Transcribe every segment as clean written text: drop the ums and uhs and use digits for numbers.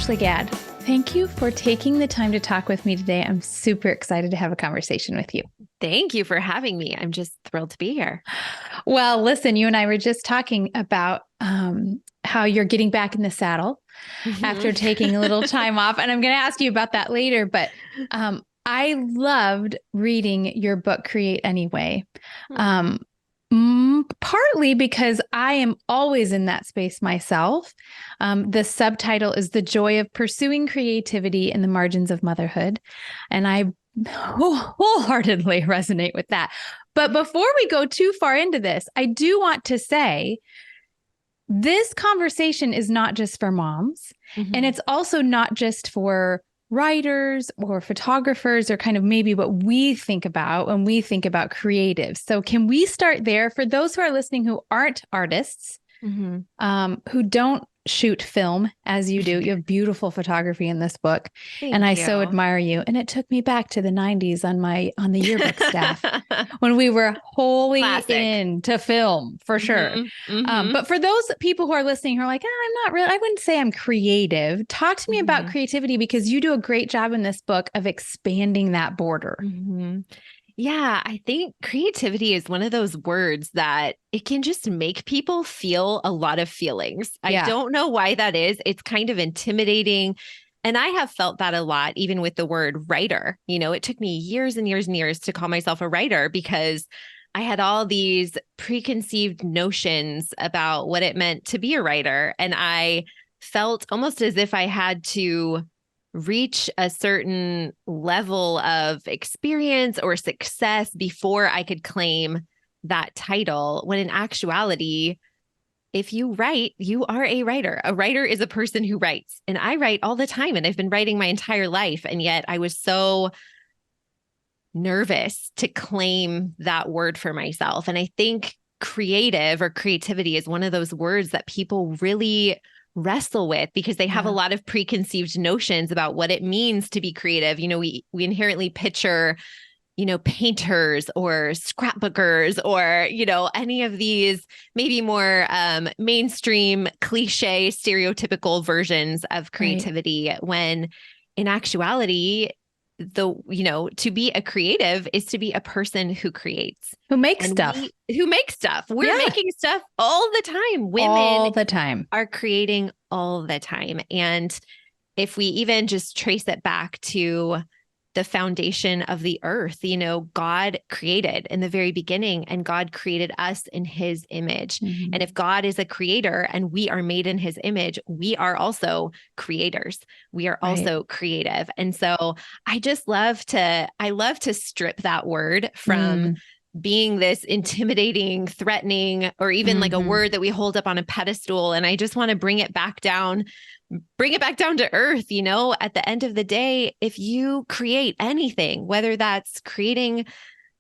Ashlee Gadd. Thank you for taking the time to talk with me today. I'm super excited to have a conversation with you. Thank you for having me. I'm just thrilled to be here. Well, listen, you and I were just talking about how you're getting back in the saddle after taking a little time off. And I'm going to ask you about that later. But I loved reading your book, Create Anyway. Partly because I am always in that space myself. The subtitle is The Joy of Pursuing Creativity in the Margins of Motherhood. And I wholeheartedly resonate with that. But before we go too far into this, I do want to say this conversation is not just for moms, and it's also not just for writers or photographers, or kind of maybe what we think about when we think about creatives. So can we start there for those who are listening who aren't artists, who don't shoot film as you do? You have beautiful photography in this book. And I so admire you. And it took me back to the 90s on the yearbook staff when we were wholly into film, for sure. But for those people who are listening who are like, I'm not really, I wouldn't say I'm creative. Talk to me about creativity, because you do a great job in this book of expanding that border. Yeah, I think creativity is one of those words that it can just make people feel a lot of feelings. I don't know why that is. It's kind of intimidating. And I have felt that a lot, even with the word writer. You know, it took me years and years and years to call myself a writer because I had all these preconceived notions about what it meant to be a writer. And I felt almost as if I had to reach a certain level of experience or success before I could claim that title, when in actuality, if you write, you are a writer. A writer is a person who writes. And I write all the time, and I've been writing my entire life. And yet I was so nervous to claim that word for myself. And I think creative or creativity is one of those words that people really wrestle with because they have a lot of preconceived notions about what it means to be creative. You know, we inherently picture, you know, painters or scrapbookers or, you know, any of these maybe more mainstream cliche stereotypical versions of creativity, when in actuality, to be a creative is to be a person who creates, who makes stuff. We're making stuff all the time. Women all the time are creating all the time. And if we even just trace it back to the foundation of the earth, you know, God created in the very beginning, and God created us in his image. And if God is a creator and we are made in his image, we are also creators. We are also creative. And so I love to strip that word from being this intimidating, threatening, or even like a word that we hold up on a pedestal. And I just want to bring it back down to earth. You know, at the end of the day, if you create anything, whether that's creating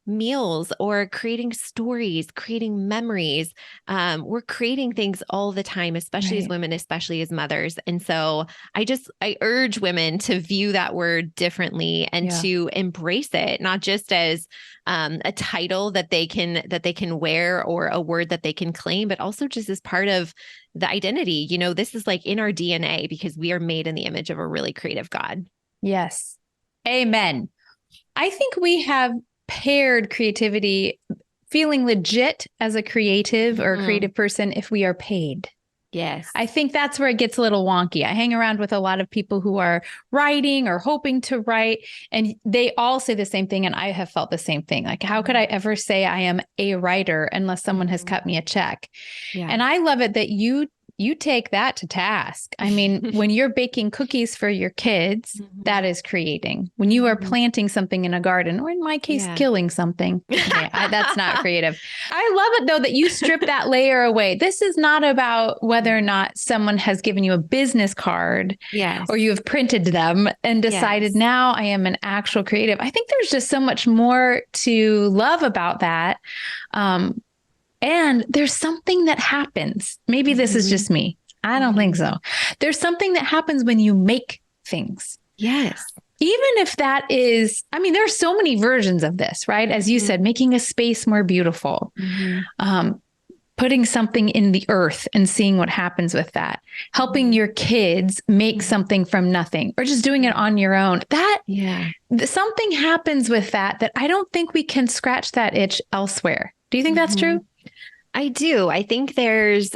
meals or creating stories, creating memories, we're creating things all the time, especially as women, especially as mothers. And so I urge women to view that word differently and to embrace it, not just as a title that they can wear or a word that they can claim, but also just as part of the identity. You know, this is like in our DNA because we are made in the image of a really creative God. Yes. Amen. I think we have paired creativity, feeling legit as a creative or a creative person, if we are paid. Yes. I think that's where it gets a little wonky. I hang around with a lot of people who are writing or hoping to write, and they all say the same thing. And I have felt the same thing. Like, how could I ever say I am a writer unless someone has cut me a check? And I love it that you take that to task. I mean, when you're baking cookies for your kids, that is creating. When you are planting something in a garden, or in my case, killing something, that's not creative. I love it, though, that you strip that layer away. This is not about whether or not someone has given you a business card or you have printed them and decided now I am an actual creative. I think there's just so much more to love about that. And there's something that happens. Maybe this is just me. I don't think so. There's something that happens when you make things. Yes. Even if that is, I mean, there are so many versions of this, right? As you said, making a space more beautiful. putting something in the earth and seeing what happens with that, helping your kids make something from nothing, or just doing it on your own. Something happens with that I don't think we can scratch that itch elsewhere. Do you think that's true? I do. I think there's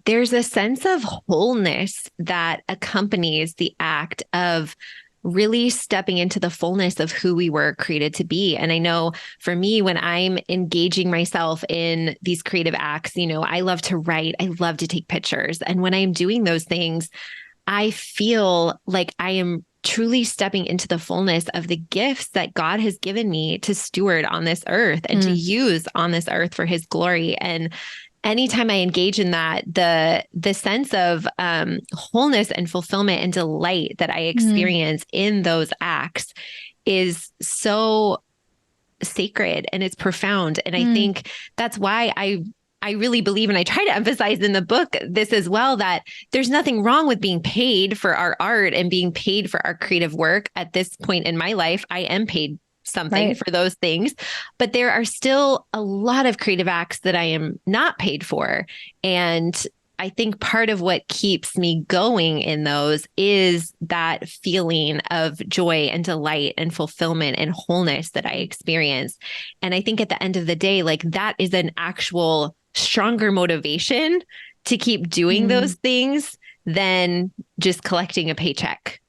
a sense of wholeness that accompanies the act of really stepping into the fullness of who we were created to be. And I know for me, when I'm engaging myself in these creative acts, I love to write, I love to take pictures. And when I'm doing those things, I feel like I am truly stepping into the fullness of the gifts that God has given me to steward on this earth and to use on this earth for his glory. And anytime I engage in that, the sense of wholeness and fulfillment and delight that I experience in those acts is so sacred and it's profound. And I think that's why I really believe, and I try to emphasize in the book this as well, that there's nothing wrong with being paid for our art and being paid for our creative work. At this point in my life, I am paid something for those things, but there are still a lot of creative acts that I am not paid for. And I think part of what keeps me going in those is that feeling of joy and delight and fulfillment and wholeness that I experience. And I think at the end of the day, like that is an actual stronger motivation to keep doing those things than just collecting a paycheck,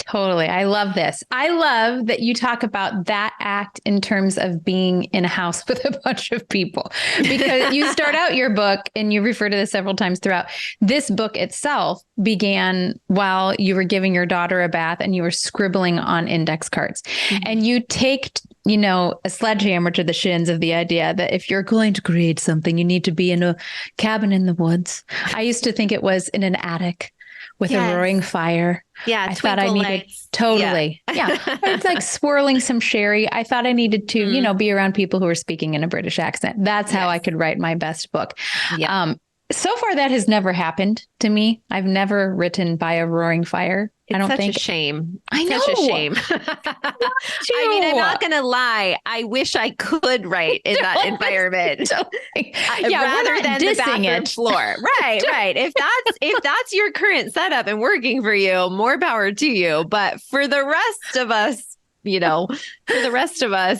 Totally. I love this. I love that you talk about that act in terms of being in a house with a bunch of people, because you start out your book, and you refer to this several times throughout. This book itself began while you were giving your daughter a bath and you were scribbling on index cards. And you take, a sledgehammer to the shins of the idea that if you're going to create something, you need to be in a cabin in the woods. I used to think it was in an attic with a roaring fire. Yeah. I thought I needed It's like swirling some sherry. I thought I needed to, be around people who were speaking in a British accent. That's how I could write my best book. Yeah. So far, that has never happened to me. I've never written by a roaring fire. It's I don't such think. a shame. I know. Such a shame. I mean, I'm not going to lie. I wish I could write in that environment rather than the bathroom floor. Right. If that's your current setup and working for you, more power to you. But for the rest of us,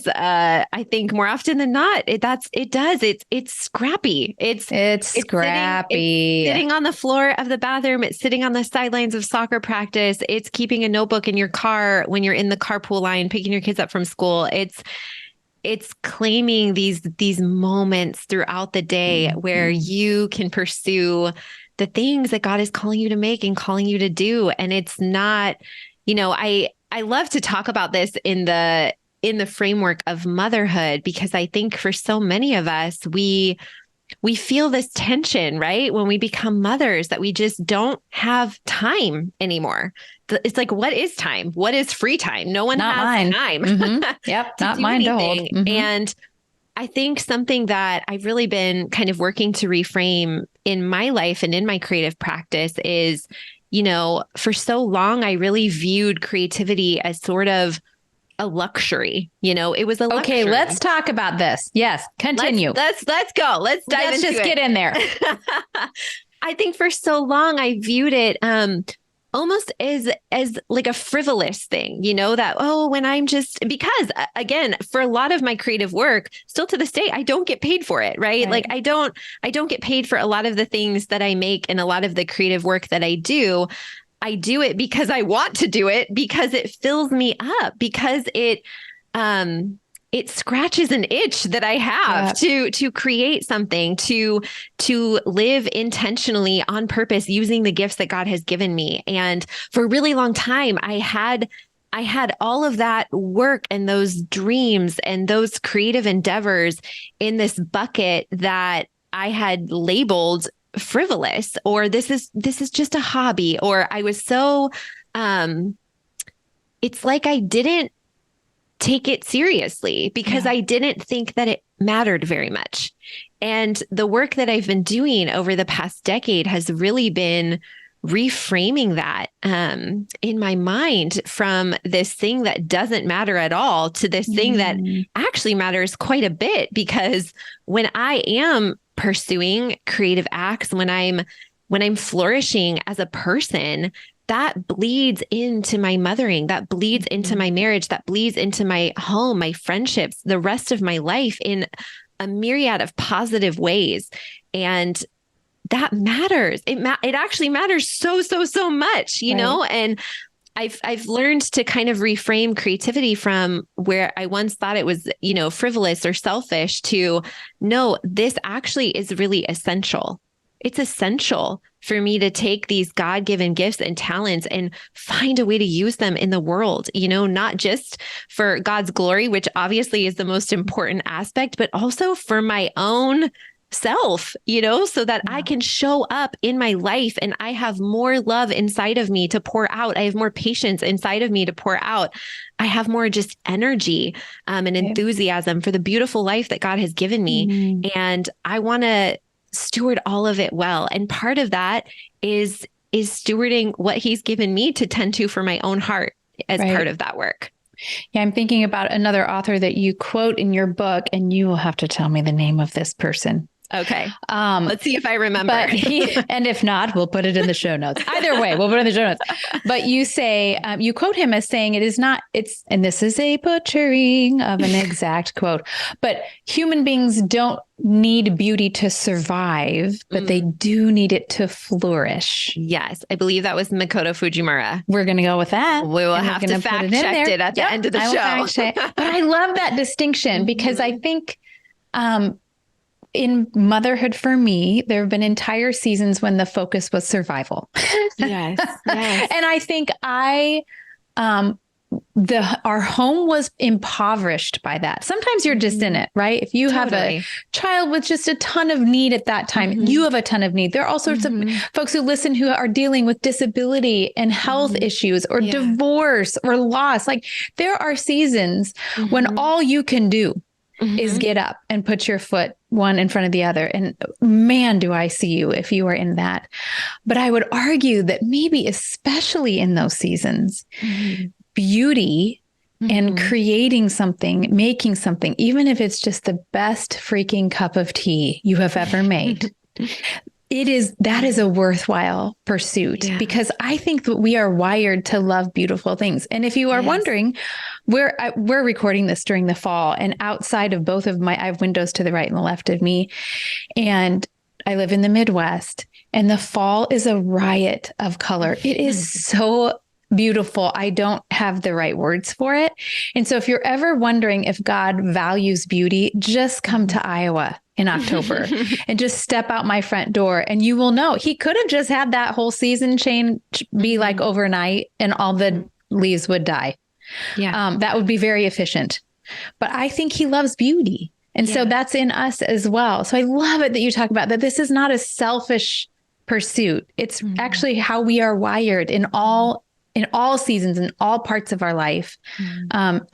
I think more often than not, it's scrappy. It's scrappy. It's sitting on the floor of the bathroom. It's sitting on the sidelines of soccer practice. It's keeping a notebook in your car when you're in the carpool line, picking your kids up from school. It's claiming these moments throughout the day where you can pursue the things that God is calling you to make and calling you to do. And it's not, I love to talk about this in the framework of motherhood, because I think for so many of us, we feel this tension, right? When we become mothers, that we just don't have time anymore. It's like, what is time? What is free time? No one has time. Yep. Not mine to hold. And I think something that I've really been kind of working to reframe in my life and in my creative practice is, for so long, I really viewed creativity as sort of a luxury. It was a luxury. Okay, let's talk about this. Yes, continue. Let's go. Let's dive into it. Let's just get in there. I think for so long, I viewed it almost as like a frivolous thing, that, when I'm because again, for a lot of my creative work, still to this day, I don't get paid for it, right? Like I don't get paid for a lot of the things that I make and a lot of the creative work that I do. I do it because I want to do it, because it fills me up, because it scratches an itch that I have to create something, to live intentionally on purpose, using the gifts that God has given me. And for a really long time, I had all of that work and those dreams and those creative endeavors in this bucket that I had labeled frivolous, or this is just a hobby, or I was so, it's like I didn't take it seriously because I didn't think that it mattered very much. And the work that I've been doing over the past decade has really been reframing that in my mind, from this thing that doesn't matter at all to this thing that actually matters quite a bit. Because when I am pursuing creative acts, when I'm flourishing as a person, that bleeds into my mothering, that bleeds into my marriage, that bleeds into my home, my friendships, the rest of my life in a myriad of positive ways. And that matters. It actually matters so much, you know? And I've learned to kind of reframe creativity from where I once thought it was, frivolous or selfish, to no, this actually is really essential. It's essential for me to take these God-given gifts and talents and find a way to use them in the world, not just for God's glory, which obviously is the most important aspect, but also for my own self, so that I can show up in my life and I have more love inside of me to pour out. I have more patience inside of me to pour out. I have more just energy and enthusiasm for the beautiful life that God has given me. And I want to steward all of it well. And part of that is stewarding what he's given me to tend to for my own heart as part of that work. Yeah, I'm thinking about another author that you quote in your book, and you will have to tell me the name of this person. Okay. Let's see if I remember. And if not, we'll put it in the show notes. Either way, we'll put it in the show notes. But you say, you quote him as saying, and this is a butchering of an exact quote, but human beings don't need beauty to survive, but they do need it to flourish. Yes. I believe that was Makoto Fujimura. We're going to go with that. We will have to fact check it at the end of the show. But I love that distinction because I think, in motherhood for me, there have been entire seasons when the focus was survival. Yes. And I think our home was impoverished by that. Sometimes you're just in it, right? If you have a child with just a ton of need at that time, you have a ton of need. There are all sorts of folks who listen who are dealing with disability and health issues or divorce or loss. Like there are seasons when all you can do is get up and put your foot one in front of the other. And man, do I see you if you are in that. But I would argue that maybe especially in those seasons, beauty and creating something, making something, even if it's just the best freaking cup of tea you have ever made, that is a worthwhile pursuit because I think that we are wired to love beautiful things. And if you are wondering, we're recording this during the fall, and outside of both of I have windows to the right and the left of me, and I live in the Midwest, and the fall is a riot of color. It is so beautiful. I don't have the right words for it. And so if you're ever wondering if God values beauty, just come to Iowa in October and just step out my front door and you will know. He could have just had that whole season change be like overnight and all the leaves would die. Yeah. That would be very efficient. But I think he loves beauty. And so that's in us as well. So I love it that you talk about that. This is not a selfish pursuit. It's actually how we are wired in all seasons, in all parts of our life,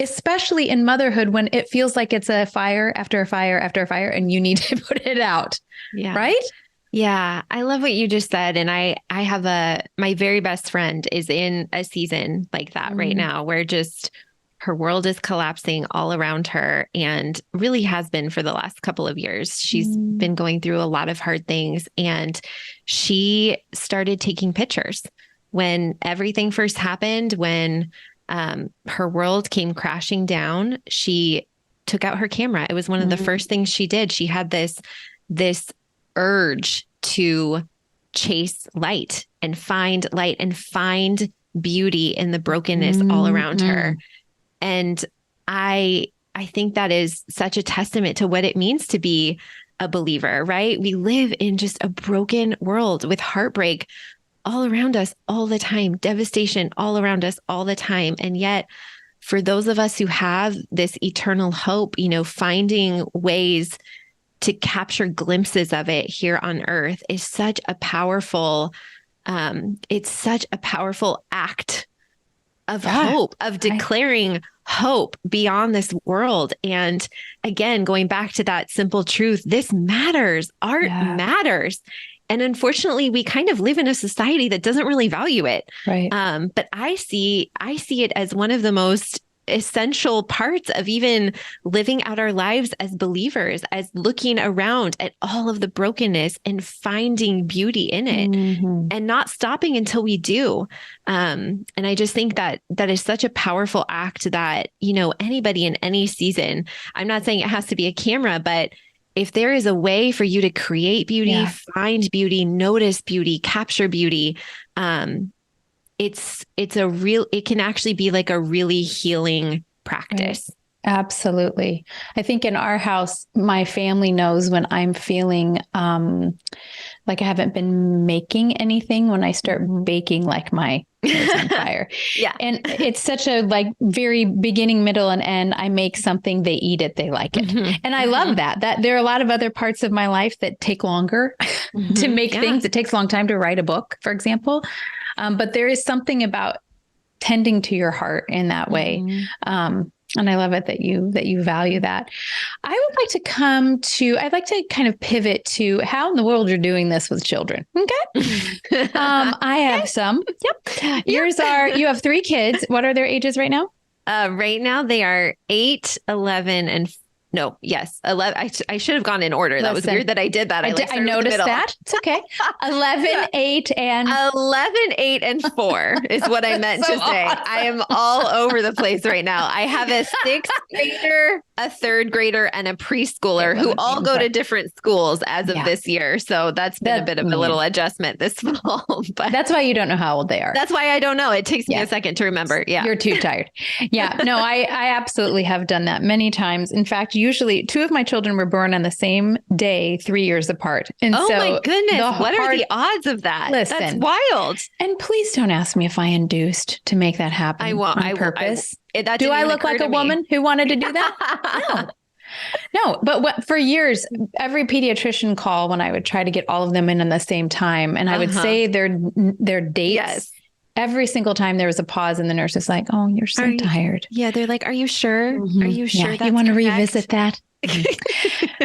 especially in motherhood when it feels like it's a fire after a fire after a fire and you need to put it out. Yeah. Right? Yeah. I love what you just said. And I have my very best friend is in a season like that right now where just her world is collapsing all around her and really has been for the last couple of years. She's been going through a lot of hard things and she started taking pictures. When everything first happened, when her world came crashing down, she took out her camera. It was one of the first things she did. She had this urge to chase light and find beauty in the brokenness all around her. And I think that is such a testament to what it means to be a believer, right? We live in just a broken world with heartbreak all around us all the time, devastation all around us all the time. And yet for those of us who have this eternal hope, finding ways to capture glimpses of it here on earth is such a powerful, it's such a powerful act of hope, of declaring hope beyond this world. And again, going back to that simple truth, this matters. Art matters. And unfortunately, we kind of live in a society that doesn't really value it. Right. But I see it as one of the most essential parts of even living out our lives as believers, as looking around at all of the brokenness and finding beauty in it and not stopping until we do. And I just think that that is such a powerful act that, anybody in any season, I'm not saying it has to be a camera, but if there is a way for you to create beauty, find beauty, notice beauty, capture beauty, it can actually be like a really healing practice. Right. Absolutely. I think in our house, my family knows when I'm feeling like I haven't been making anything, when I start baking, like my hair's on fire. Yeah. And it's such a very beginning, middle, and end. I make something, they eat it, they like it. And I love that there are a lot of other parts of my life that take longer to make things. It takes a long time to write a book, for example. But there is something about tending to your heart in that way. And I love it that you value that. I'd like to kind of pivot to how in the world you're doing this with children. Okay. I have some. Yep. You have 3 kids. What are their ages right now? Right now they are 8, 11, and 11. I should have gone in order. That was weird that I did that. I noticed that. It's okay. 11, 8, and 11, 8, and 4 is what I meant to say. Awesome. I am all over the place right now. I have a 6th grader, a 3rd grader, and a preschooler who all go to different schools as of this year. So that's been a bit of a little adjustment this fall. But that's why you don't know how old they are. That's why I don't know. It takes me a second to remember. Yeah. You're too tired. Yeah. No, I absolutely have done that many times. In fact, usually 2 of my children were born on the same day, 3 years apart. And my goodness. What are the odds of that? Listen, that's wild. And please don't ask me if I induced to make that happen. I won't. On purpose. Do I look like a woman who wanted to do that? No. But for years, every pediatrician call when I would try to get all of them in the same time, and I would say their dates. Yes. Every single time there was a pause and the nurse is like, "Oh, you're so tired." Yeah. They're like, "Are you sure? Are you sure you want to revisit that?"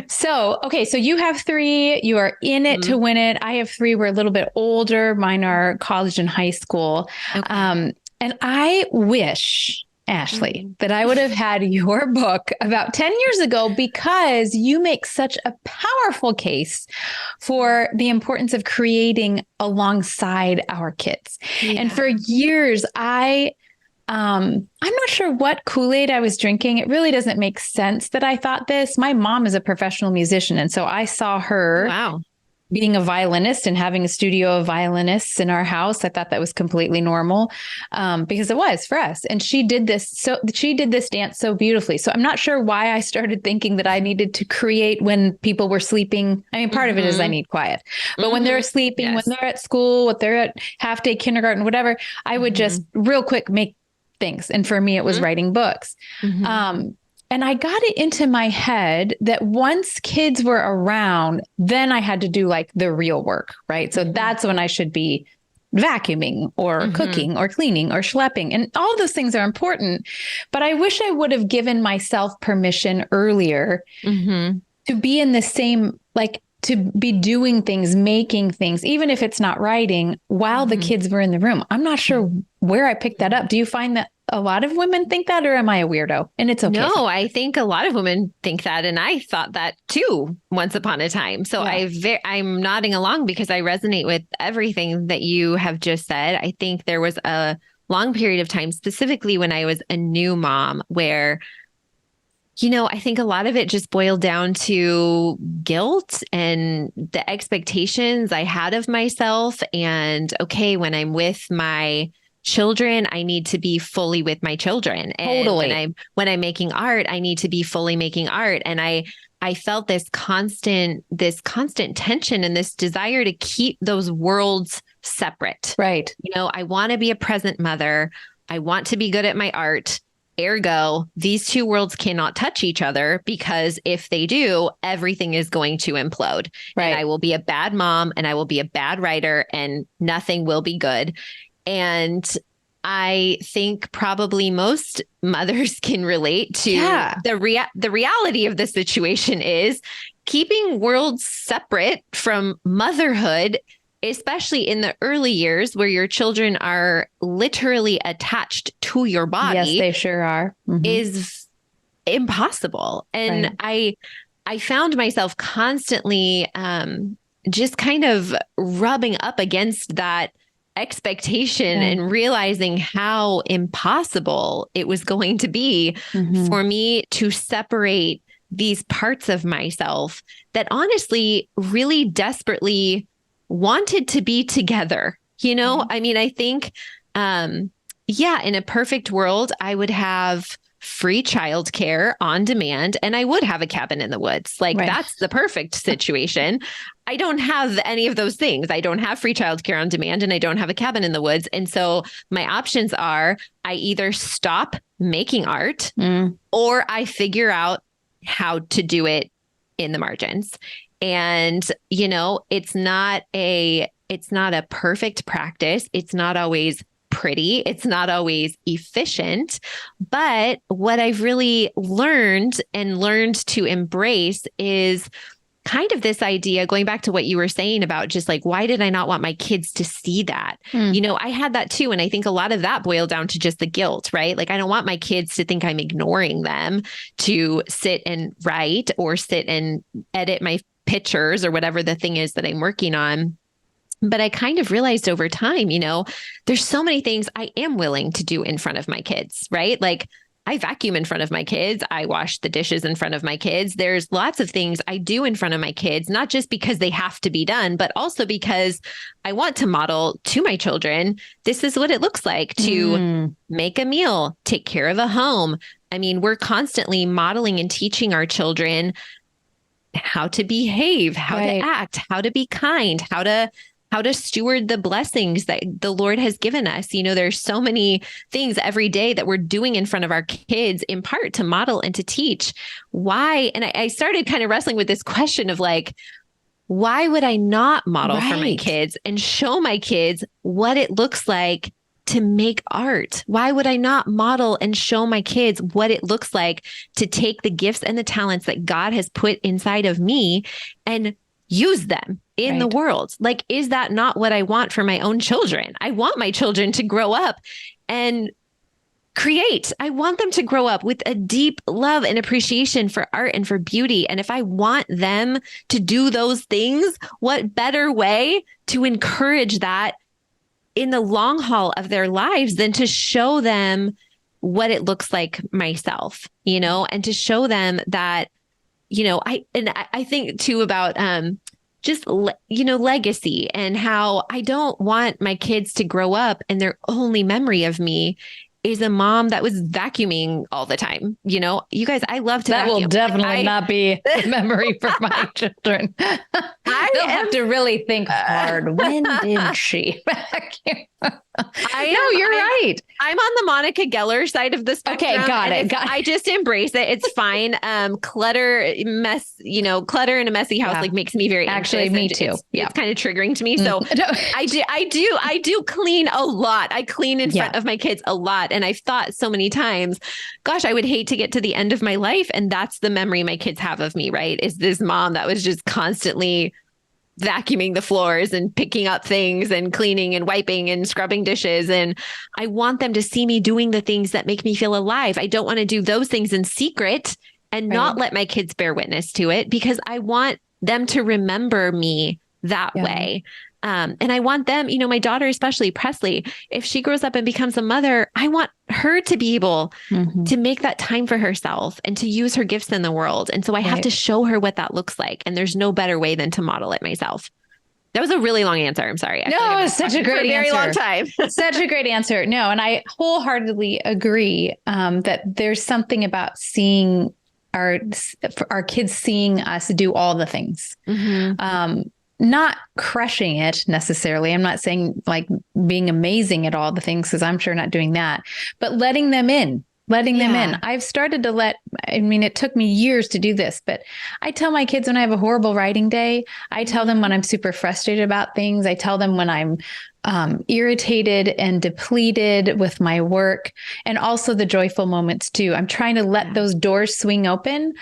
So you have 3, you are in it to win it. I have 3. We're a little bit older. Mine are college and high school. Okay. And I wish, Ashlee, that I would have had your book about 10 years ago, because you make such a powerful case for the importance of creating alongside our kids. Yeah. And for years, I'm not sure what Kool-Aid I was drinking. It really doesn't make sense that I thought this. My mom is a professional musician. And so I saw her being a violinist and having a studio of violinists in our house. I thought that was completely normal because it was for us. And she did this dance so beautifully. So I'm not sure why I started thinking that I needed to create when people were sleeping. I mean, part of it is I need quiet, but when they're sleeping, when they're at school, when they're at half day kindergarten, whatever, I would just real quick make things. And for me, it was writing books. And I got it into my head that once kids were around, then I had to do the real work, right? So that's when I should be vacuuming or cooking or cleaning or schlepping. And all those things are important. But I wish I would have given myself permission earlier to be in the same, to be doing things, making things, even if it's not writing, while the kids were in the room. I'm not sure where I picked that up. Do you find that a lot of women think that, or am I a weirdo? And it's okay. No, I think a lot of women think that. And I thought that too, once upon a time. So I'm nodding along because I resonate with everything that you have just said. I think there was a long period of time, specifically when I was a new mom, where I think a lot of it just boiled down to guilt and the expectations I had of myself. And when I'm with my children, I need to be fully with my children. And totally. When I'm making art, I need to be fully making art. And I felt this constant tension and this desire to keep those worlds separate. Right. I want to be a present mother. I want to be good at my art. Ergo, these 2 worlds cannot touch each other, because if they do, everything is going to implode. Right. And I will be a bad mom and I will be a bad writer and nothing will be good. And I think probably most mothers can relate to the reality of the situation is keeping worlds separate from motherhood especially in the early years where your children are literally attached to your body. Yes, they sure are. Mm-hmm. Is impossible. And I found myself constantly just kind of rubbing up against that expectation and realizing how impossible it was going to be for me to separate these parts of myself that honestly really desperately wanted to be together. You know, I mean, I think, in a perfect world, I would have free childcare on demand and I would have a cabin in the woods. Like that's the perfect situation. I don't have any of those things. I don't have free childcare on demand and I don't have a cabin in the woods. And so my options are I either stop making art or I figure out how to do it in the margins. And, you know, it's not a perfect practice. It's not always pretty. It's not always efficient. But what I've really learned to embrace is kind of this idea, going back to what you were saying about just like, why did I not want my kids to see that? You know, I had that too. And I think a lot of that boiled down to just the guilt, right? Like, I don't want my kids to think I'm ignoring them to sit and write or sit and edit my pictures or whatever the thing is that I'm working on. But I kind of realized over time, you know, there's so many things I am willing to do in front of my kids, right? Like I vacuum in front of my kids. I wash the dishes in front of my kids. There's lots of things I do in front of my kids, not just because they have to be done, but also because I want to model to my children, this is what it looks like to make a meal, take care of a home. I mean, we're constantly modeling and teaching our children how to behave, how to act, how to be kind, how to steward the blessings that the Lord has given us. You know, there's so many things every day that we're doing in front of our kids, in part to model and to teach. Why? And I started kind of wrestling with this question of like, why would I not model for my kids and show my kids what it looks like to make art? Why would I not model and show my kids what it looks like to take the gifts and the talents that God has put inside of me and use them in the world? Like, is that not what I want for my own children? I want my children to grow up and create. I want them to grow up with a deep love and appreciation for art and for beauty. And if I want them to do those things, what better way to encourage that in the long haul of their lives than to show them what it looks like myself, you know, and to show them that, you know, I think too about, just, you know, legacy and how I don't want my kids to grow up and their only memory of me is a mom that was vacuuming all the time. You know, you guys, I love to That vacuum. will definitely not be a memory for my children. They'll have to really think hard. When did she vacuum? You're right. I'm on the Monica Geller side of the spectrum. Okay, got it. I just embrace it. It's fine. Clutter in a messy house like makes me very anxious. Actually, me too. It's kind of triggering to me. So I do clean a lot. I clean in front of my kids a lot. And I've thought so many times, gosh, I would hate to get to the end of my life. And that's the memory my kids have of me, right? Is this mom that was just constantly vacuuming the floors and picking up things and cleaning and wiping and scrubbing dishes. And I want them to see me doing the things that make me feel alive. I don't want to do those things in secret and not let my kids bear witness to it, because I want them to remember me that way. And I want them, you know, my daughter, especially Presley, if she grows up and becomes a mother, I want her to be able to make that time for herself and to use her gifts in the world. And so I have to show her what that looks like. And there's no better way than to model it myself. That was a really long answer. I'm sorry. No, it's such a great answer. Very long time. Such a great answer. No, and I wholeheartedly agree that there's something about seeing our kids seeing us do all the things. Not crushing it necessarily. I'm not saying like being amazing at all the things, because I'm sure not doing that, but letting them in. I've started to it took me years to do this, but I tell my kids when I have a horrible writing day, I tell them when I'm super frustrated about things. I tell them when I'm irritated and depleted with my work, and also the joyful moments too. I'm trying to let those doors swing open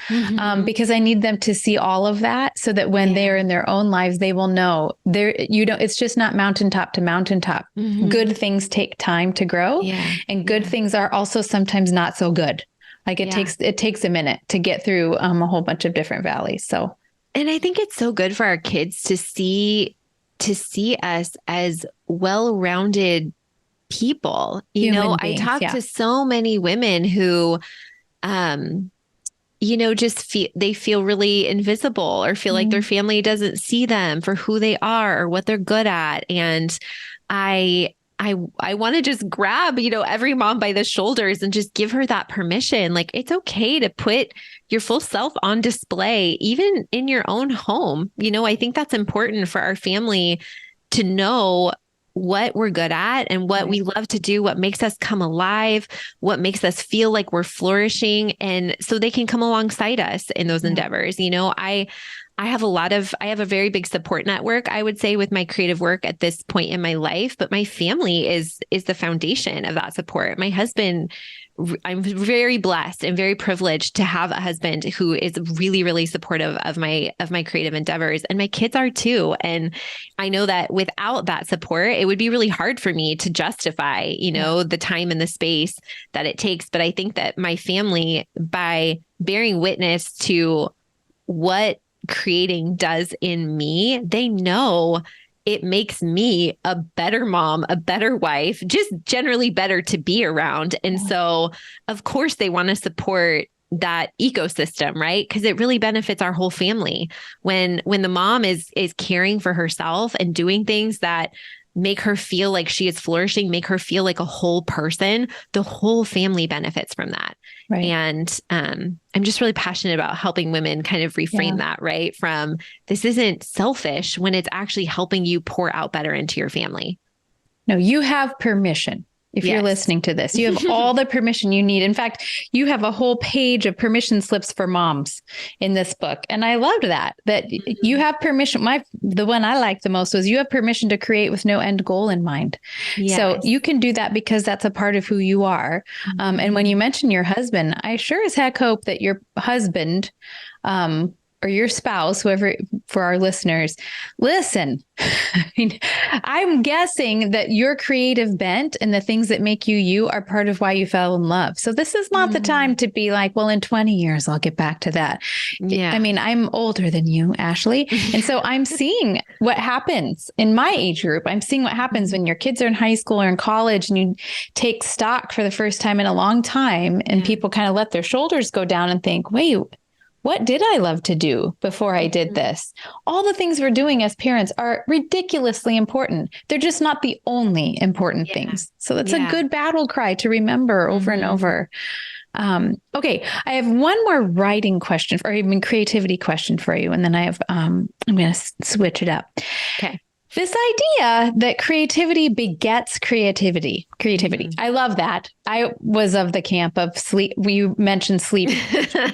because I need them to see all of that, so that when they're in their own lives, they will know it's just not mountaintop to mountaintop. Good things take time to grow, and good things are also sometimes not so good. Like it takes a minute to get through a whole bunch of different valleys. So, and I think it's so good for our kids to see us as well-rounded people. Human beings, I talk to so many women who, just feel really invisible, or feel like their family doesn't see them for who they are or what they're good at. And I want to just grab, every mom by the shoulders and just give her that permission. Like, it's okay to put your full self on display, even in your own home. I think that's important for our family to know what we're good at and what we love to do, what makes us come alive, what makes us feel like we're flourishing. And so they can come alongside us in those endeavors. I have a very big support network, I would say, with my creative work at this point in my life, but my family is the foundation of that support. My husband, I'm very blessed and very privileged to have a husband who is really, really supportive of my creative endeavors, and my kids are too. And I know that without that support, it would be really hard for me to justify, the time and the space that it takes. But I think that my family, by bearing witness to what creating does in me, they know it makes me a better mom, a better wife, just generally better to be around. And so, of course, they want to support that ecosystem, right? Because it really benefits our whole family when the mom is caring for herself and doing things that make her feel like she is flourishing, make her feel like a whole person. The whole family benefits from that. Right. And I'm just really passionate about helping women kind of reframe that, right? From this isn't selfish when it's actually helping you pour out better into your family. No, you have permission. If you're listening to this, you have all the permission you need. In fact, you have a whole page of permission slips for moms in this book. And I loved that you have permission. The one I liked the most was you have permission to create with no end goal in mind. Yes. So you can do that because that's a part of who you are. And when you mention your husband, I sure as heck hope that your husband, or your spouse, whoever, for our listeners, listen. I'm guessing that your creative bent and the things that make you are part of why you fell in love. So this is not the time to be like, well, in 20 years, I'll get back to that. Yeah. I mean, I'm older than you, Ashlee. And so I'm seeing what happens in my age group. I'm seeing what happens when your kids are in high school or in college and you take stock for the first time in a long time, and people kind of let their shoulders go down and think, wait, what did I love to do before I did this? All the things we're doing as parents are ridiculously important. They're just not the only important things. So that's a good battle cry to remember over and over. Okay. I have one more writing question, or even creativity question for you. And then I have, I'm going to switch it up. Okay. This idea that creativity begets creativity. I love that. I was of the camp of sleep. You mentioned sleep,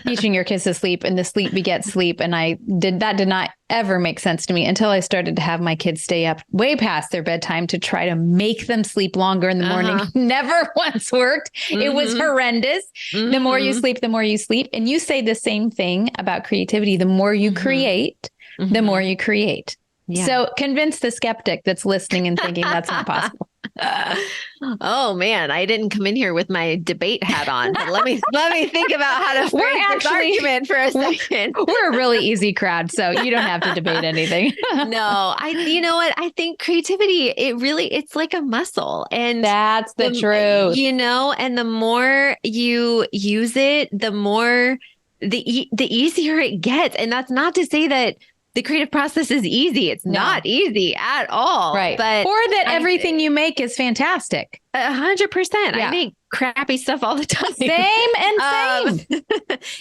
teaching your kids to sleep, and the sleep begets sleep. And that did not ever make sense to me until I started to have my kids stay up way past their bedtime to try to make them sleep longer in the morning. Never once worked. It was horrendous. The more you sleep, the more you sleep. And you say the same thing about creativity. The more you create, the more you create. Yeah. So convince the skeptic that's listening and thinking that's not possible. Oh man, I didn't come in here with my debate hat on. But let me think about how to frame this argument for a second. We're a really easy crowd, so you don't have to debate anything. No, you know what? I think creativity, it's like a muscle, and that's the truth. And the more you use it, the more the easier it gets. And that's not to say that the creative process is easy. It's not easy at all. Right. But or that everything you make is fantastic. 100%. I make crappy stuff all the time. Same and same.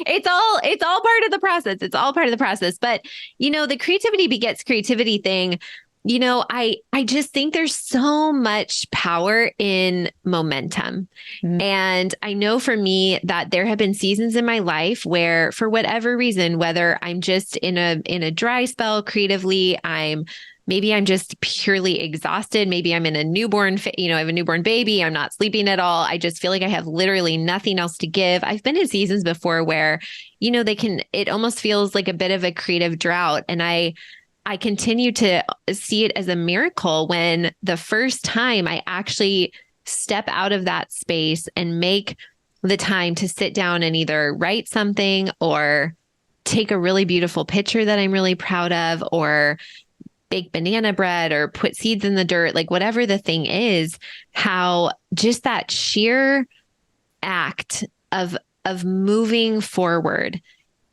It's all part of the process. It's all part of the process. But, the creativity begets creativity thing I just think there's so much power in momentum. Mm. And I know for me that there have been seasons in my life where, for whatever reason, whether I'm just in a dry spell creatively, maybe I'm just purely exhausted. Maybe I'm in a newborn, I have a newborn baby. I'm not sleeping at all. I just feel like I have literally nothing else to give. I've been in seasons before where, it almost feels like a bit of a creative drought. And I continue to see it as a miracle when the first time I actually step out of that space and make the time to sit down and either write something or take a really beautiful picture that I'm really proud of, or bake banana bread or put seeds in the dirt, like whatever the thing is, how just that sheer act of moving forward,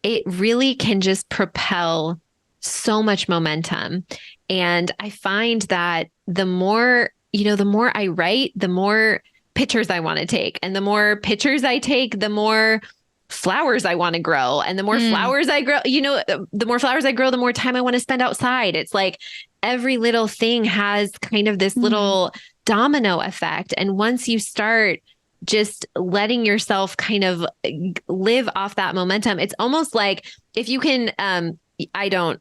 it really can just propel so much momentum. And I find that the more I write, the more pictures I want to take. And the more pictures I take, the more flowers I want to grow. And the more flowers I grow, the more flowers I grow, the more time I want to spend outside. It's like every little thing has kind of this little domino effect. And once you start just letting yourself kind of live off that momentum, it's almost like if you can, I don't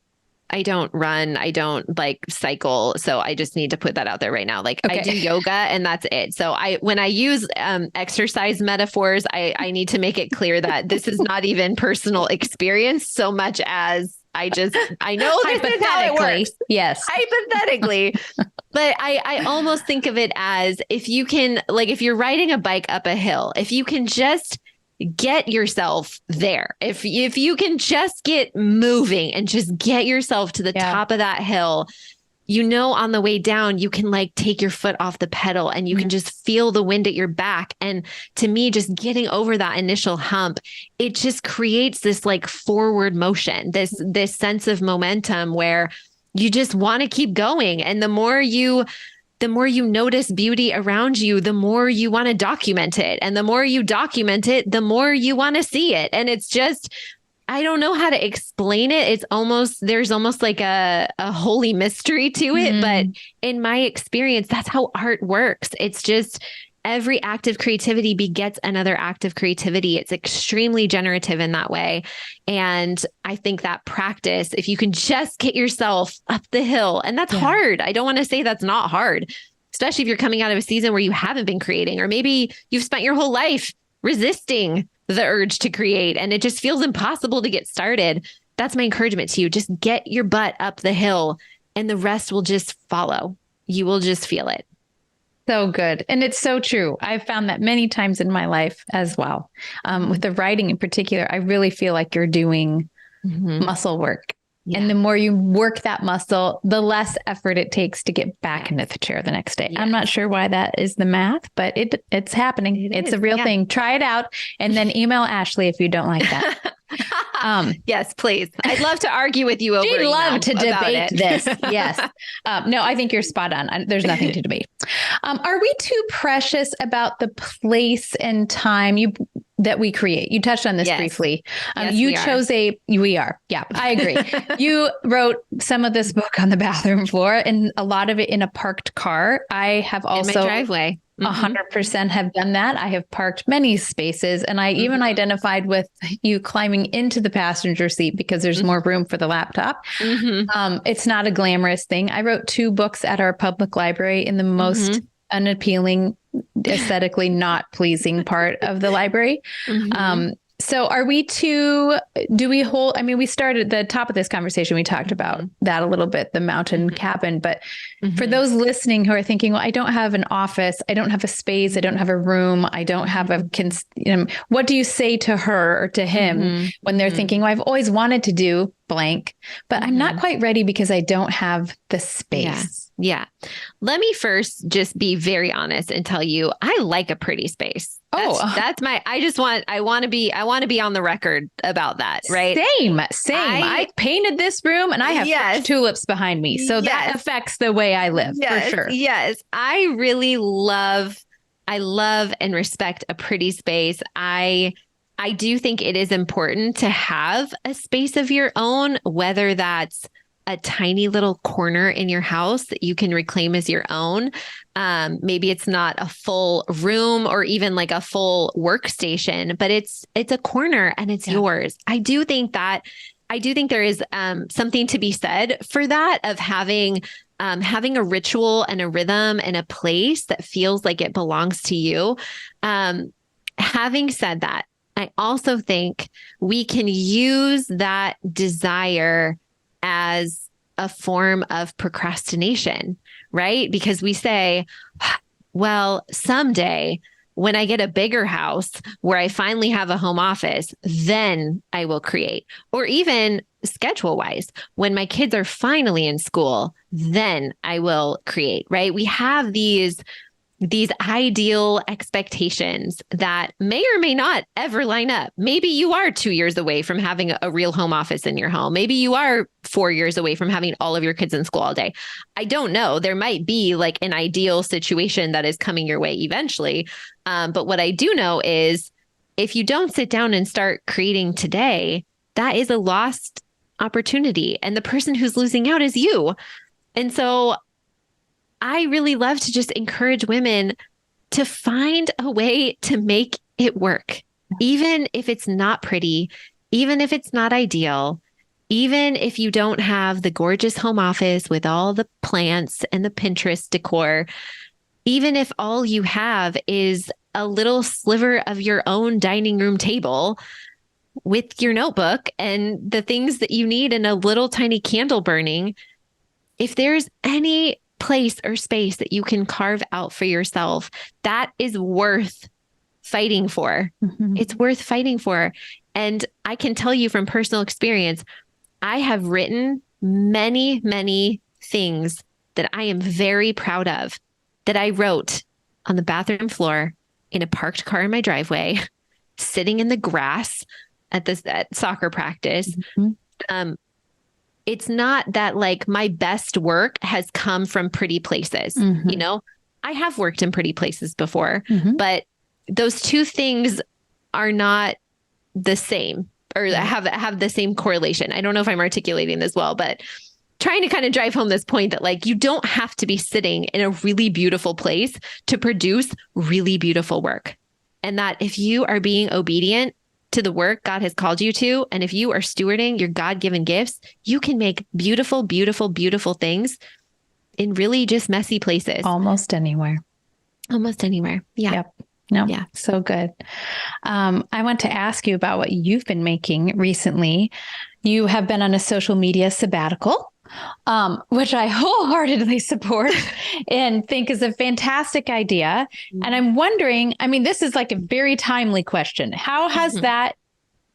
run. I don't like cycle. So I just need to put that out there right now. Like I do yoga and that's it. So when I use exercise metaphors, I need to make it clear that this is not even personal experience so much as I know this is how it works. Yes. Hypothetically. But I almost think of it as if you're riding a bike up a hill, if you can just get yourself there. If you can just get moving and just get yourself to the top of that hill, on the way down, you can like take your foot off the pedal and you can just feel the wind at your back. And to me, just getting over that initial hump, it just creates this like forward motion, this sense of momentum where you just want to keep going. And the more you notice beauty around you, the more you want to document it. And the more you document it, the more you want to see it. And it's just, I don't know how to explain it. There's almost like a holy mystery to it. But in my experience, that's how art works. It's just every act of creativity begets another act of creativity. It's extremely generative in that way. And I think that practice, if you can just get yourself up the hill, and that's hard. I don't want to say that's not hard, especially if you're coming out of a season where you haven't been creating, or maybe you've spent your whole life resisting the urge to create and it just feels impossible to get started. That's my encouragement to you. Just get your butt up the hill and the rest will just follow. You will just feel it. So good. And it's so true. I've found that many times in my life as well. With the writing in particular, I really feel like you're doing muscle work. Yeah. And the more you work that muscle, the less effort it takes to get back into the chair the next day. Yeah. I'm not sure why that is the math, but it's happening. It's a real thing. Try it out and then email Ashlee if you don't like that. Yes, please. I'd love to argue with you over She'd love to debate this. Yes. No, I think you're spot on. There's nothing to debate. Are we too precious about the place and time that we create? You touched on this briefly. Yes, we are. Yeah, I agree. You wrote some of this book on the bathroom floor and a lot of it in a parked car. I have also in my driveway. 100% have done that. I have parked many spaces and I even identified with you climbing into the passenger seat because there's more room for the laptop. It's not a glamorous thing. I wrote 2 books at our public library in the most unappealing, aesthetically not pleasing part of the library. So we started the top of this conversation. We talked about that a little bit, the mountain cabin, but for those listening who are thinking, well, I don't have an office, I don't have a space, I don't have a room, I don't have what do you say to her or to him when they're thinking, well, I've always wanted to do blank, but I'm not quite ready because I don't have the space. Yeah. Let me first just be very honest and tell you, I like a pretty space. I want to be on the record about that. Right. Same. I painted this room and I have fresh tulips behind me. So that affects the way I live for sure. Yes. I really love and respect a pretty space. I do think it is important to have a space of your own, whether that's a tiny little corner in your house that you can reclaim as your own. Maybe it's not a full room or even like a full workstation, but it's a corner and it's yours. I do think there is something to be said for that, of having a ritual and a rhythm and a place that feels like it belongs to you. Having said that, I also think we can use that desire as a form of procrastination, right? Because we say, well, someday when I get a bigger house where I finally have a home office, then I will create. Or even schedule wise, when my kids are finally in school, then I will create, right? We have these ideal expectations that may or may not ever line up. Maybe you are 2 years away from having a real home office in your home. Maybe you are 4 years away from having all of your kids in school all day. I don't know. There might be like an ideal situation that is coming your way eventually. But what I do know is if you don't sit down and start creating today, that is a lost opportunity. And the person who's losing out is you. And so I really love to just encourage women to find a way to make it work, even if it's not pretty, even if it's not ideal, even if you don't have the gorgeous home office with all the plants and the Pinterest decor, even if all you have is a little sliver of your own dining room table with your notebook and the things that you need and a little tiny candle burning. If there's any place or space that you can carve out for yourself, that is worth fighting for. Mm-hmm. It's worth fighting for. And I can tell you from personal experience, I have written many, many things that I am very proud of that I wrote on the bathroom floor, in a parked car in my driveway, sitting in the grass at soccer practice. Mm-hmm. It's not that like my best work has come from pretty places. Mm-hmm. You know, I have worked in pretty places before, mm-hmm. but those two things are not the same or have the same correlation. I don't know if I'm articulating this well, but trying to kind of drive home this point that like, you don't have to be sitting in a really beautiful place to produce really beautiful work. And that if you are being obedient to the work God has called you to, and if you are stewarding your God-given gifts, you can make beautiful, beautiful, beautiful things in really just messy places. Almost anywhere. Almost anywhere. Yeah. Yep. No, yeah. So good. I want to ask you about what you've been making recently. You have been on a social media sabbatical, which I wholeheartedly support and think is a fantastic idea. Mm-hmm. And I'm wondering, I mean, this is like a very timely question. How has mm-hmm. that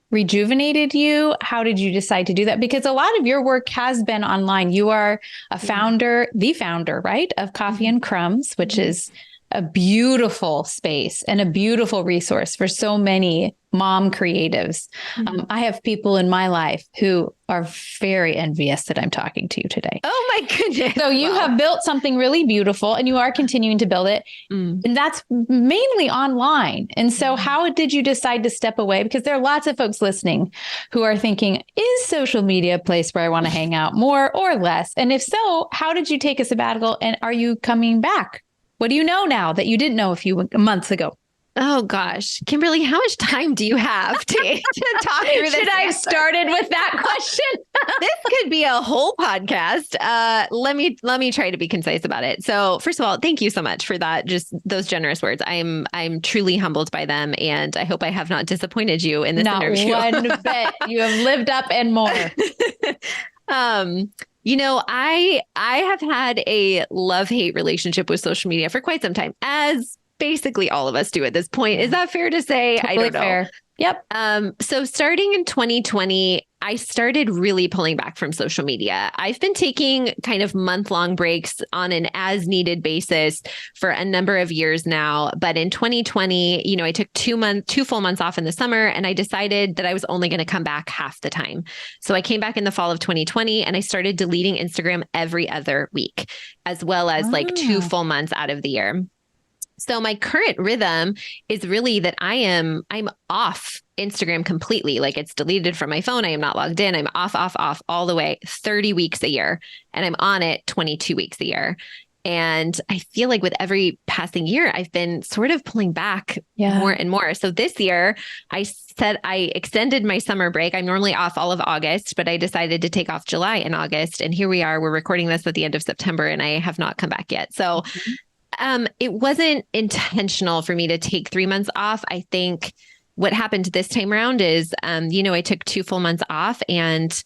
rejuvenated you? How did you decide to do that? Because a lot of your work has been online. You are a founder, the founder, right, of Coffee and Crumbs, which mm-hmm. is a beautiful space and a beautiful resource for so many mom creatives. Mm-hmm. I have people in my life who are very envious that I'm talking to you today. Oh my goodness. So you have built something really beautiful and you are continuing to build it. Mm. And that's mainly online. And so how did you decide to step away? Because there are lots of folks listening who are thinking, is social media a place where I want to hang out more or less? And if so, how did you take a sabbatical and are you coming back? What do you know now that you didn't know a few months ago? Oh gosh, Kimberly, how much time do you have to talk through this? Should I have started with that question? This could be a whole podcast. Let me try to be concise about it. So first of all, thank you so much for that. Just those generous words. I'm truly humbled by them, and I hope I have not disappointed you in this interview. Not one bit. You have lived up and more. You know, I have had a love-hate relationship with social media for quite some time, as basically all of us do at this point. Is that fair to say? Totally I don't know. Fair. Yep. So starting in 2020, I started really pulling back from social media. I've been taking kind of month-long breaks on an as-needed basis for a number of years now. But in 2020, you know, I took 2 full months off in the summer, and I decided that I was only going to come back half the time. So I came back in the fall of 2020, and I started deleting Instagram every other week, as well as like 2 full months out of the year. So my current rhythm is really that I'm off Instagram completely. Like it's deleted from my phone. I am not logged in. I'm off all the way 30 weeks a year. And I'm on it 22 weeks a year. And I feel like with every passing year, I've been sort of pulling back more and more. So this year I said I extended my summer break. I'm normally off all of August, but I decided to take off July and August. And here we are, we're recording this at the end of September and I have not come back yet. So it wasn't intentional for me to take 3 months off. I think what happened this time around is, I took 2 full months off, and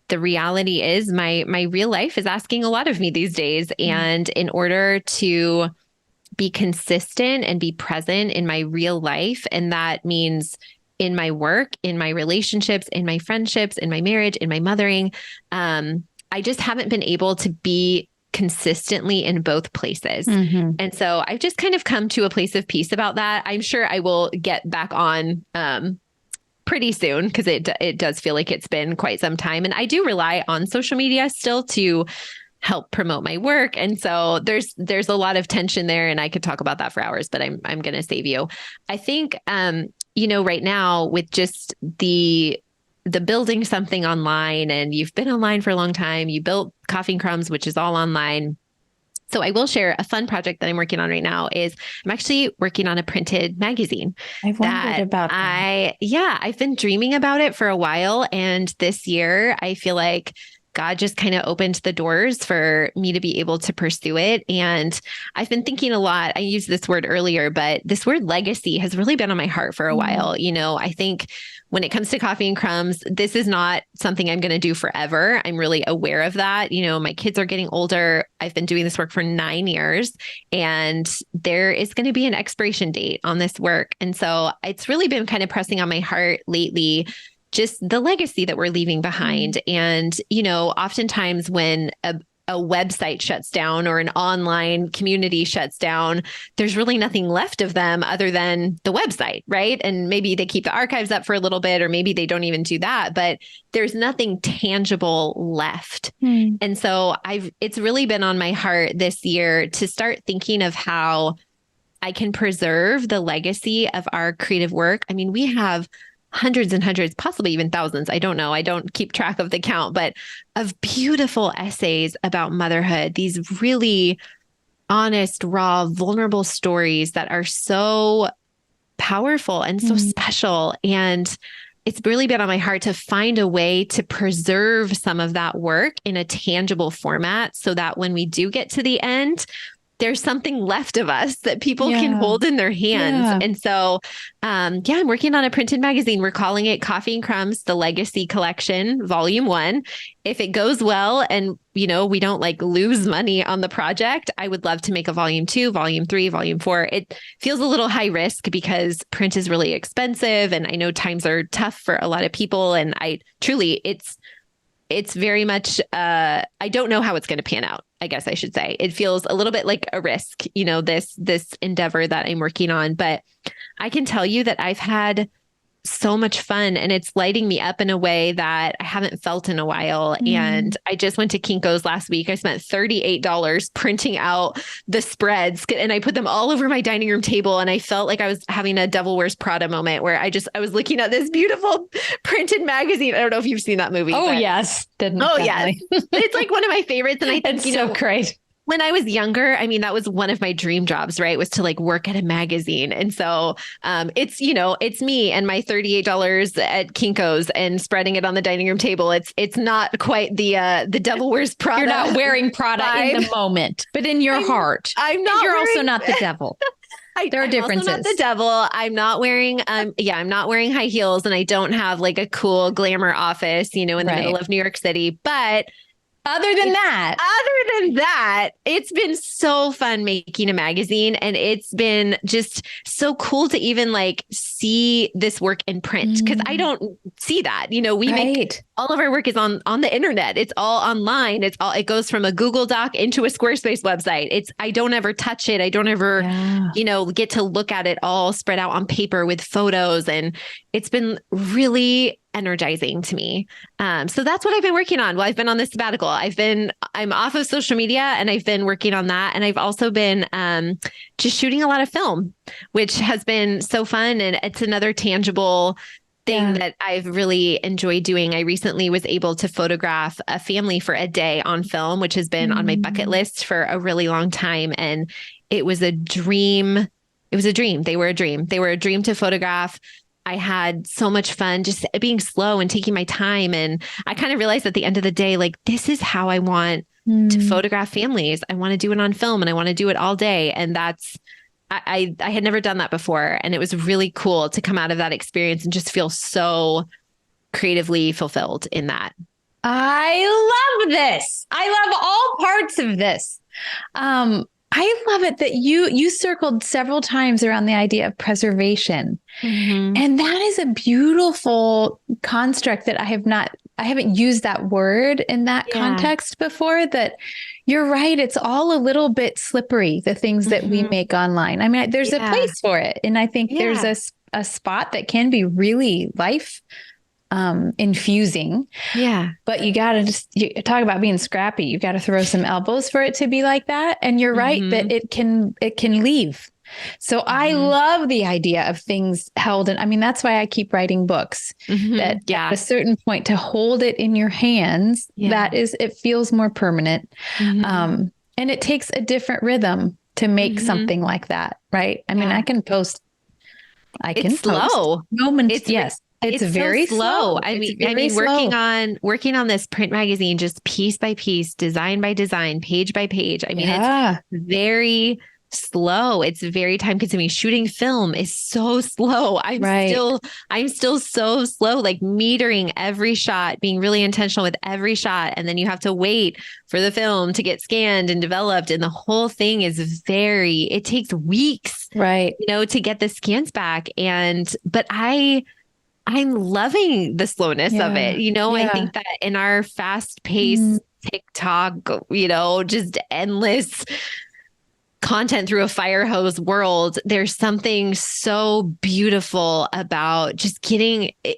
the reality is my real life is asking a lot of me these days. And in order to be consistent and be present in my real life, and that means in my work, in my relationships, in my friendships, in my marriage, in my mothering, I just haven't been able to be consistently in both places. And so I've just kind of come to a place of peace about that. I'm sure I will get back on pretty soon, because it does feel like it's been quite some time. And I do rely on social media still to help promote my work. And so there's a lot of tension there, and I could talk about that for hours, but I'm going to save you. I think, right now with just the building something online, and you've been online for a long time, you built Coffee Crumbs, which is all online. So I will share a fun project that I'm working on right now. Is I'm actually working on a printed magazine. I've wondered about that. I've been dreaming about it for a while. And this year I feel like God just kind of opened the doors for me to be able to pursue it. And I've been thinking a lot. I used this word earlier, but this word legacy has really been on my heart for a while. I think when it comes to Coffee and Crumbs, this is not something I'm going to do forever. I'm really aware of that. My kids are getting older. I've been doing this work for 9 years, and there is going to be an expiration date on this work. And so it's really been kind of pressing on my heart lately, just the legacy that we're leaving behind. And, oftentimes when a website shuts down or an online community shuts down, there's really nothing left of them other than the website, right? And maybe they keep the archives up for a little bit, or maybe they don't even do that, but there's nothing tangible left. And so it's really been on my heart this year to start thinking of how I can preserve the legacy of our creative work. I mean, we have hundreds and hundreds, possibly even thousands. I don't know. I don't keep track of the count, but of beautiful essays about motherhood, these really honest, raw, vulnerable stories that are so powerful and so special. And it's really been on my heart to find a way to preserve some of that work in a tangible format, so that when we do get to the end, there's something left of us that people can hold in their hands. And so, I'm working on a printed magazine. We're calling it Coffee and Crumbs, the Legacy Collection, Volume 1. If it goes well and, we don't lose money on the project, I would love to make a Volume 2, Volume 3, Volume 4. It feels a little high risk because print is really expensive. And I know times are tough for a lot of people. And it's very much, I don't know how it's going to pan out, I guess I should say. It feels a little bit like a risk, this endeavor that I'm working on. But I can tell you that I've had so much fun, and it's lighting me up in a way that I haven't felt in a while. And I just went to Kinko's last week. I spent $38 printing out the spreads, and I put them all over my dining room table. And I felt like I was having a Devil Wears Prada moment, where I was looking at this beautiful printed magazine. I don't know if you've seen that movie. Oh, yes. Yes. It's like one of my favorites. And I think, it's so great. When I was younger, I mean, that was one of my dream jobs, right? Was to work at a magazine. And so it's me and my $38 at Kinko's and spreading it on the dining room table. It's not quite the Devil Wears Prada. You're not wearing Prada in the moment, but in your heart. I'm not. You're also not the devil. There are differences. I'm not the devil. I'm not wearing, I'm not wearing high heels, and I don't have a cool glamour office, in the middle of New York City. But Other than that, it's been so fun making a magazine, and it's been just so cool to even see this work in print, because I don't see that. We make all of our work is on the internet. It's all online. It goes from a Google Doc into a Squarespace website. I don't ever touch it. I don't ever, get to look at it all spread out on paper with photos. And it's been really energizing to me. So that's what I've been working on. Well, I've been on this sabbatical. I'm off of social media and I've been working on that. And I've also been just shooting a lot of film, which has been so fun. And it's another tangible thing that I've really enjoyed doing. I recently was able to photograph a family for a day on film, which has been on my bucket list for a really long time. And it was a dream. It was a dream. They were a dream. They were a dream to photograph. I had so much fun just being slow and taking my time. And I kind of realized at the end of the day, like, this is how I want to photograph families. I want to do it on film and I want to do it all day. And that's, I had never done that before. And it was really cool to come out of that experience and just feel so creatively fulfilled in that. I love this. I love all parts of this. I love it that you circled several times around the idea of preservation. And that is a beautiful construct that I haven't used that word in that context before. That you're right. It's all a little bit slippery, the things that we make online. I mean, there's a place for it. And I think there's a spot that can be really life infusing. Yeah. But you got to you talk about being scrappy. You got to throw some elbows for it to be like that. And you're right that it can leave. So I love the idea of things held in. I mean, that's why I keep writing books that at a certain point to hold it in your hands, it feels more permanent. And it takes a different rhythm to make something like that. Right. I mean, I can post slow moments. It's very so slow. I mean, working on this print magazine, just piece by piece, design by design, page by page. I mean, it's very slow. It's very time consuming. Shooting film is so slow. I'm still so slow, like metering every shot, being really intentional with every shot. And then you have to wait for the film to get scanned and developed. And the whole thing is it takes weeks, to get the scans back. But I'm loving the slowness of it. I think that in our fast paced TikTok, just endless content through a fire hose world, there's something so beautiful about just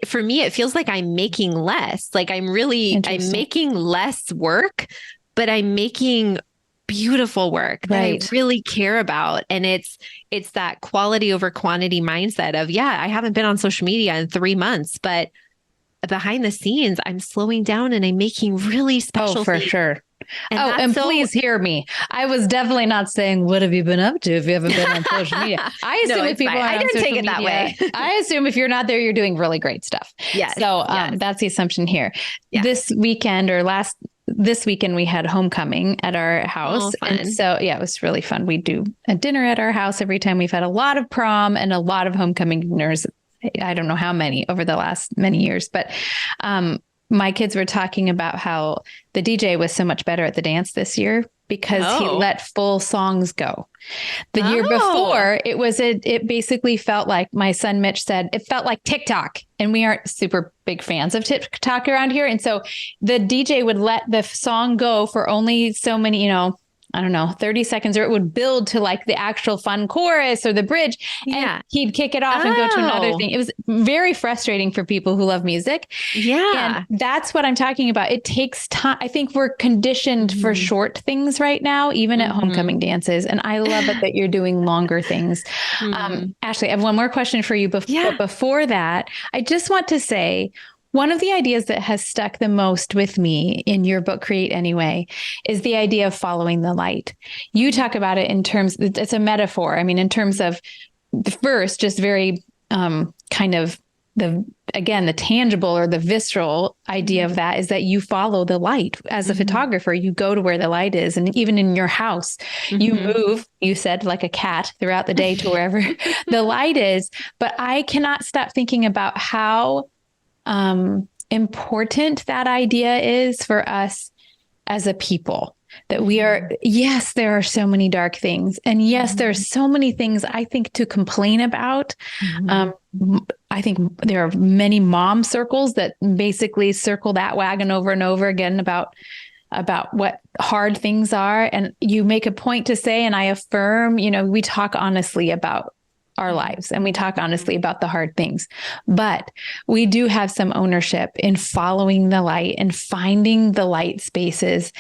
for me, it feels like I'm making less, like I'm making less work, but I'm making beautiful work that I really care about. And it's that quality over quantity mindset of, I haven't been on social media in 3 months, but behind the scenes, I'm slowing down and I'm making really special things. For sure. And please hear me. I was definitely not saying, what have you been up to if you haven't been on social media? I assume if people are on social media, that way. I assume if you're not there, you're doing really great stuff. Yes. So that's the assumption here. Yeah. This weekend we had homecoming at our house. And so, it was really fun. We do a dinner at our house every time. We've had a lot of prom and a lot of homecoming dinners. I don't know how many over the last many years, but, my kids were talking about how the DJ was so much better at the dance this year because he let full songs go. The year before, it basically felt like, my son Mitch said, it felt like TikTok. And we aren't super big fans of TikTok around here. And so the DJ would let the song go for only so many, 30 seconds, or it would build to like the actual fun chorus or the bridge. And he'd kick it off and go to another thing. It was very frustrating for people who love music. Yeah. And that's what I'm talking about. It takes time. I think we're conditioned for short things right now, even at homecoming dances. And I love it that you're doing longer things. Ashlee, I have one more question for you. But before that, I just want to say, one of the ideas that has stuck the most with me in your book, Create Anyway, is the idea of following the light. You talk about it in terms, it's a metaphor. I mean, in terms of the first, just very kind of the tangible or the visceral idea of that is that you follow the light. As a photographer, you go to where the light is. And even in your house, you move, you said, like a cat throughout the day to wherever the light is. But I cannot stop thinking about how important that idea is for us as a people, that we are, yes, there are so many dark things. And yes, there's so many things I think to complain about. I think there are many mom circles that basically circle that wagon over and over again about what hard things are. And you make a point to say, and I affirm, we talk honestly about our lives and we talk honestly about the hard things. But we do have some ownership in following the light and finding the light spaces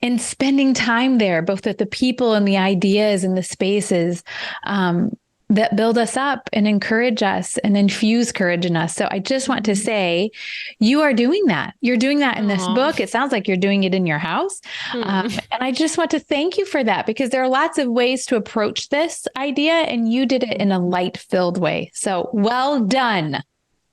and spending time there, both with the people and the ideas and the spaces that build us up and encourage us and infuse courage in us. So I just want to say, you are doing that. You're doing that in this book. It sounds like you're doing it in your house. And I just want to thank you for that, because there are lots of ways to approach this idea and you did it in a light-filled way. So well done.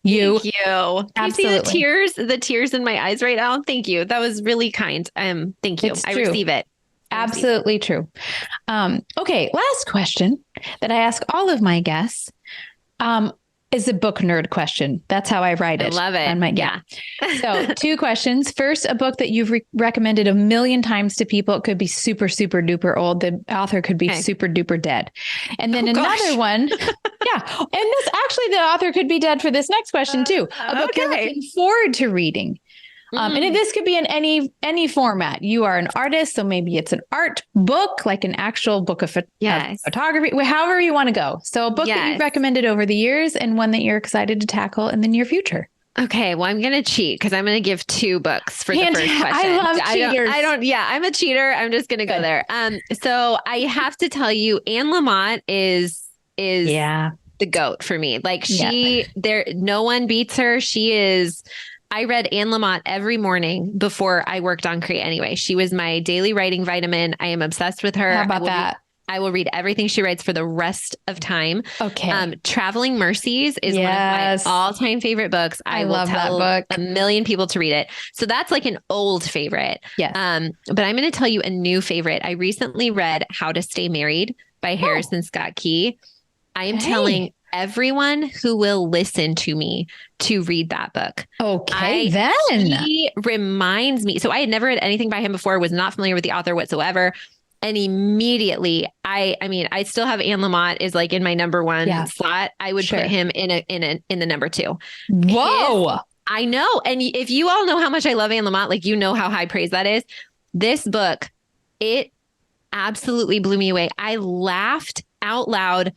Thank you. Absolutely. You see the tears in my eyes right now? Thank you. That was really kind. Thank you. I receive it. Absolutely true. Okay. Last question that I ask all of my guests is a book nerd question. That's how I write it. I love it. Yeah. So 2 questions. First, a book that you've recommended 1,000,000 times to people. It could be super, super duper old. The author could be super duper dead. And then another one. Yeah. And the author could be dead for this next question too. A book you're looking forward to reading. And this could be in any format. You are an artist, so maybe it's an art book, like an actual book of photography, however you want to go. So a book that you've recommended over the years and one that you're excited to tackle in the near future. Okay, well, I'm going to cheat because I'm going to give 2 books for the first question. I love cheaters. I'm a cheater. I'm just going to go there. So I have to tell you, Anne Lamott is the GOAT for me. Like no one beats her. I read Anne Lamott every morning before I worked on Create Anyway. She was my daily writing vitamin. I am obsessed with her. How about that? I will read everything she writes for the rest of time. Okay. Traveling Mercies is one of my all-time favorite books. I love that book. 1,000,000 people to read it. So that's like an old favorite. Yes. But I'm going to tell you a new favorite. I recently read How to Stay Married by Harrison Scott Key. I am telling everyone who will listen to me to read that book. Okay, He reminds me. So I had never read anything by him before, was not familiar with the author whatsoever. And immediately, I still have Anne Lamott is like in my number 1 slot. I would put him in the number 2. Whoa. I know. And if you all know how much I love Anne Lamott, like, you know how high praise that is. This book, it absolutely blew me away. I laughed out loud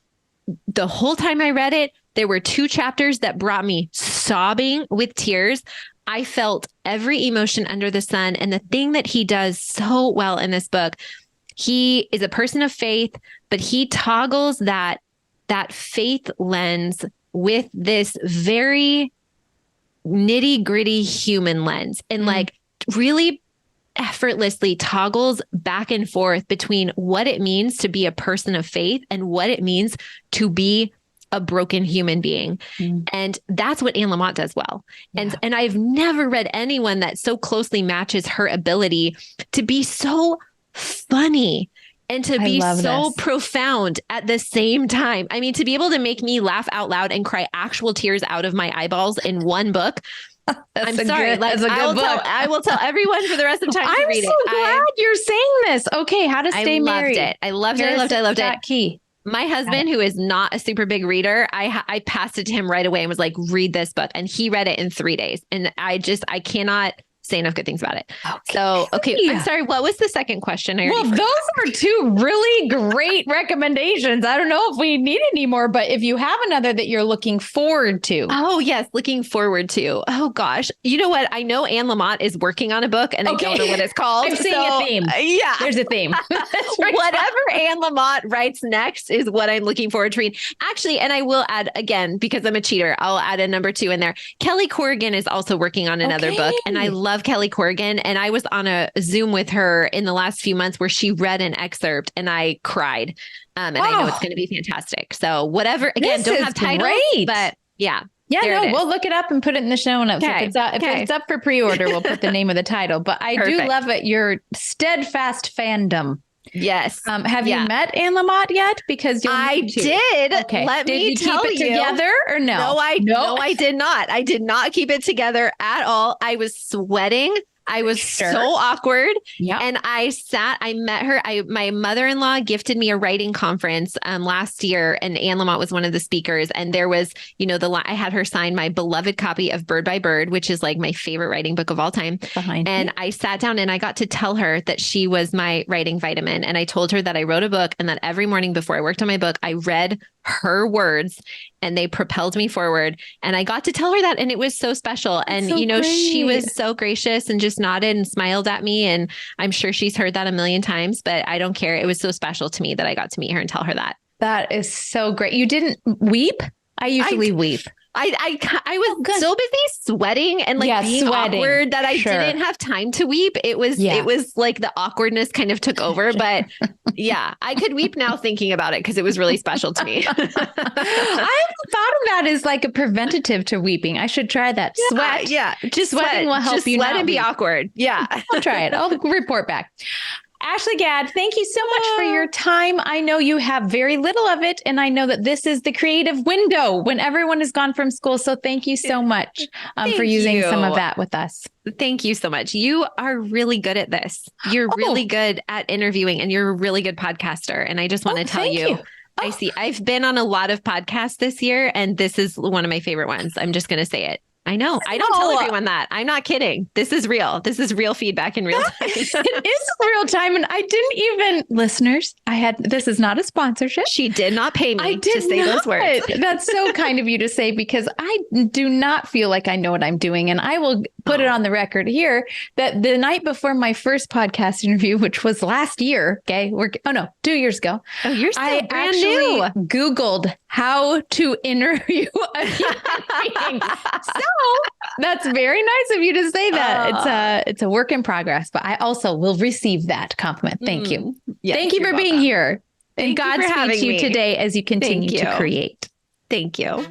the whole time I read it. There were 2 chapters that brought me sobbing with tears. I felt every emotion under the sun. And the thing that he does so well in this book, he is a person of faith, but he toggles that faith lens with this very nitty gritty human lens and like really effortlessly toggles back and forth between what it means to be a person of faith and what it means to be a broken human being. And that's what Anne Lamott does well. And I've never read anyone that so closely matches her ability to be so funny and to be so profound at the same time. I mean, to be able to make me laugh out loud and cry actual tears out of my eyeballs in one book. I'm sorry. I will tell everyone for the rest of time to read it. I'm so glad you're saying this. Okay. How to Stay Married. I loved it. Key. My husband, who is not a super big reader, I passed it to him right away and was like, read this book. And he read it in 3 days. And I cannot say enough good things about it. Okay. I'm sorry. What was the second question? Those are 2 really great recommendations. I don't know if we need any more, but if you have another that you're looking forward to. Oh, yes. Looking forward to. Oh, gosh. You know what? I know Anne Lamott is working on a book and I don't know what it's called. I'm seeing a theme. Yeah. There's a theme. Whatever Anne Lamott writes next is what I'm looking forward to read. Actually, and I will add again, because I'm a cheater, I'll add a number 2 in there. Kelly Corrigan is also working on another book. And I love Kelly Corrigan. And I was on a Zoom with her in the last few months where she read an excerpt and I cried. And I know it's going to be fantastic. So whatever, again, don't have titles, but yeah. Yeah, we'll look it up and put it in the show notes. Okay. If it's up for pre-order, we'll put the name of the title. But I do love it. Your steadfast fandom. Yes. Have you met Anne Lamott yet? Because I did. Okay. Did you keep it together or no? No, I did not. I did not keep it together at all. I was sweating. I was so awkward. Yeah. And I met her. My mother-in-law gifted me a writing conference last year, and Anne Lamott was one of the speakers. And there was, I had her sign my beloved copy of Bird by Bird, which is like my favorite writing book of all time. I sat down and I got to tell her that she was my writing vitamin. And I told her that I wrote a book and that every morning before I worked on my book, I read her words and they propelled me forward. And I got to tell her that. And it was so special. And, so she great. was so gracious and just nodded and smiled at me. And I'm sure she's heard that a million times, but I don't care. It was so special to me that I got to meet her and tell her that. That is so great. You didn't weep? I usually weep. I was so busy sweating and being sweating. awkward that I didn't have time to weep. It was like the awkwardness kind of took over, but yeah, I could weep now thinking about it because it was really special to me. I haven't thought of that as like a preventative to weeping. I should try that. Sweat. Yeah. Just sweating will help just you sweat not and be weep. awkward. Yeah. I'll try it. I'll report back. Ashlee Gadd, thank you so much for your time. I know you have very little of it, and I know that this is the creative window when everyone is gone from school. So thank you so much for using some of that with us. Thank you so much. You are really good at this. You're really good at interviewing, and you're a really good podcaster. And I just want to tell you. I've been on a lot of podcasts this year, and this is one of my favorite ones. I'm just going to say it. I know. I don't tell everyone that. I'm not kidding. This is real. This is real feedback in real time. It is real time. And I didn't even, listeners, this is not a sponsorship. She did not pay me to say those words. That's so kind of you to say, because I do not feel like I know what I'm doing. And I will put it on the record here that the night before my first podcast interview, which was last year, 2 years ago. Oh, you're so I brand actually new. Googled how to interview a human being. So that's very nice of you to say that. It's a work in progress, but I also will receive that compliment. Thank you. Yes, Thank you for being here. And Thank you for Godspeed having to you me. today as you continue to create. Thank you.